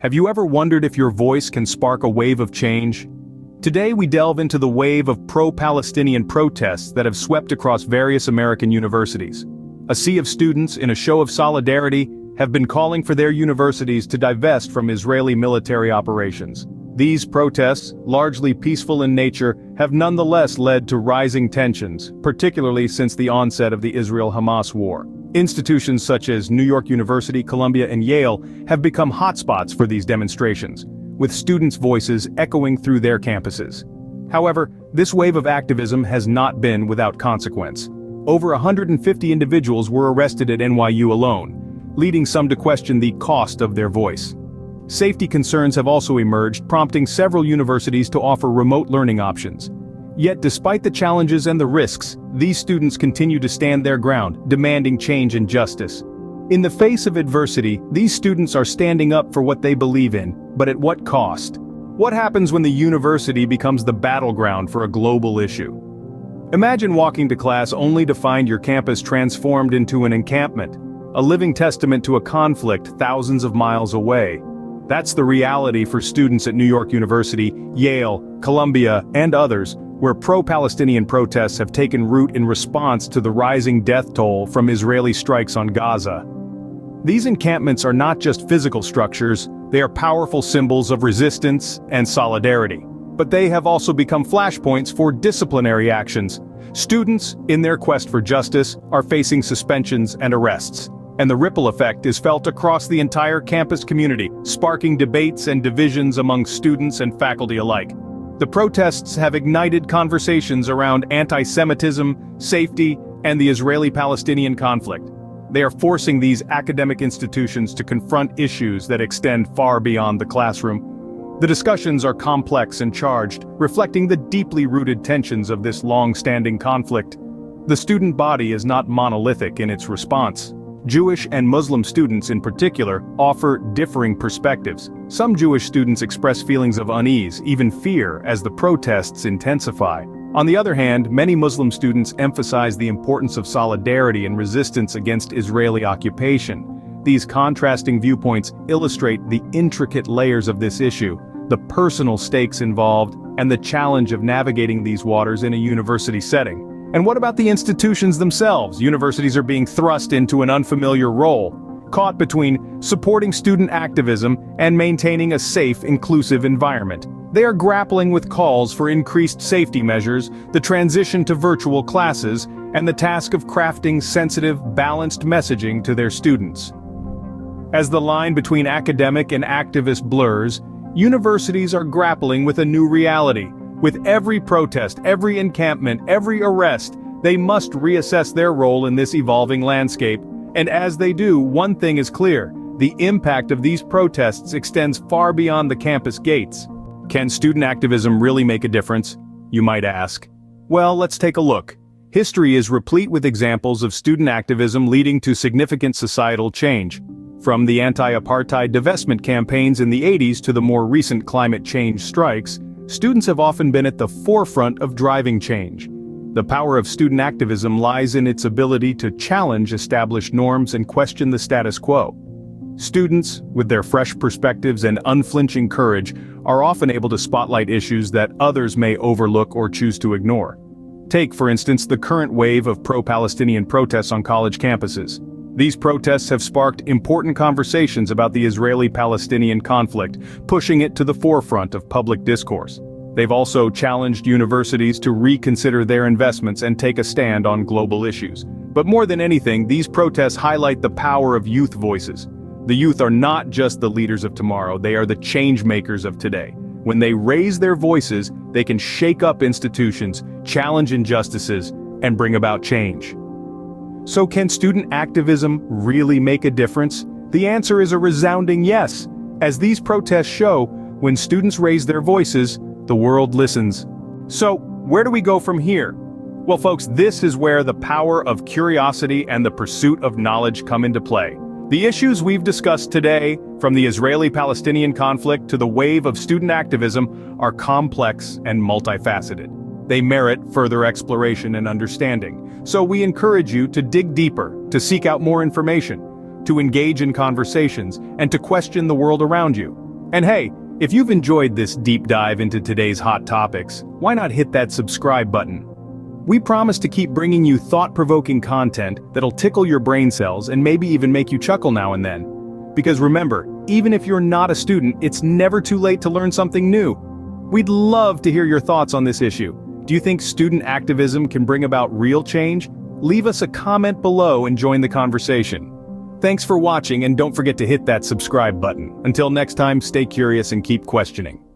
Have you ever wondered if your voice can spark a wave of change? Today we delve into the wave of pro-Palestinian protests that have swept across various American universities. A sea of students, in a show of solidarity, have been calling for their universities to divest from Israeli military operations. These protests, largely peaceful in nature, have nonetheless led to rising tensions, particularly since the onset of the Israel-Hamas war. Institutions such as New York University, Columbia, and Yale have become hotspots for these demonstrations, with students' voices echoing through their campuses. However, this wave of activism has not been without consequence. Over 150 individuals were arrested at NYU alone, leading some to question the cost of their voice. Safety concerns have also emerged, prompting several universities to offer remote learning options. Yet despite the challenges and the risks, these students continue to stand their ground, demanding change and justice. In the face of adversity, these students are standing up for what they believe in, but at what cost? What happens when the university becomes the battleground for a global issue? Imagine walking to class only to find your campus transformed into an encampment, a living testament to a conflict thousands of miles away. That's the reality for students at New York University, Yale, Columbia, and others, where pro-Palestinian protests have taken root in response to the rising death toll from Israeli strikes on Gaza. These encampments are not just physical structures, they are powerful symbols of resistance and solidarity. But they have also become flashpoints for disciplinary actions. Students, in their quest for justice, are facing suspensions and arrests. And the ripple effect is felt across the entire campus community, sparking debates and divisions among students and faculty alike. The protests have ignited conversations around anti-Semitism, safety, and the Israeli-Palestinian conflict. They are forcing these academic institutions to confront issues that extend far beyond the classroom. The discussions are complex and charged, reflecting the deeply rooted tensions of this long-standing conflict. The student body is not monolithic in its response. Jewish and Muslim students in particular offer differing perspectives. Some Jewish students express feelings of unease, even fear, as the protests intensify. On the other hand, many Muslim students emphasize the importance of solidarity and resistance against Israeli occupation. These contrasting viewpoints illustrate the intricate layers of this issue, the personal stakes involved, and the challenge of navigating these waters in a university setting. And what about the institutions themselves? Universities are being thrust into an unfamiliar role, caught between supporting student activism and maintaining a safe, inclusive environment. They are grappling with calls for increased safety measures, the transition to virtual classes, and the task of crafting sensitive, balanced messaging to their students. As the line between academic and activist blurs, universities are grappling with a new reality. With every protest, every encampment, every arrest, they must reassess their role in this evolving landscape. And as they do, one thing is clear: the impact of these protests extends far beyond the campus gates. Can student activism really make a difference, you might ask? Well, let's take a look. History is replete with examples of student activism leading to significant societal change. From the anti-apartheid divestment campaigns in the 80s to the more recent climate change strikes, students have often been at the forefront of driving change. The power of student activism lies in its ability to challenge established norms and question the status quo. Students, with their fresh perspectives and unflinching courage, are often able to spotlight issues that others may overlook or choose to ignore. Take, for instance, the current wave of pro-Palestinian protests on college campuses. These protests have sparked important conversations about the Israeli-Palestinian conflict, pushing it to the forefront of public discourse. They've also challenged universities to reconsider their investments and take a stand on global issues. But more than anything, these protests highlight the power of youth voices. The youth are not just the leaders of tomorrow, they are the change makers of today. When they raise their voices, they can shake up institutions, challenge injustices, and bring about change. So can student activism really make a difference? The answer is a resounding yes. As these protests show, when students raise their voices, the world listens. So, where do we go from here? Well, folks, this is where the power of curiosity and the pursuit of knowledge come into play. The issues we've discussed today, from the Israeli-Palestinian conflict to the wave of student activism, are complex and multifaceted. They merit further exploration and understanding. So we encourage you to dig deeper, to seek out more information, to engage in conversations, and to question the world around you. And hey, if you've enjoyed this deep dive into today's hot topics, why not hit that subscribe button? We promise to keep bringing you thought-provoking content that'll tickle your brain cells and maybe even make you chuckle now and then. Because remember, even if you're not a student, it's never too late to learn something new. We'd love to hear your thoughts on this issue. Do you think student activism can bring about real change? Leave us a comment below and join the conversation. Thanks for watching, and don't forget to hit that subscribe button. Until next time, stay curious and keep questioning.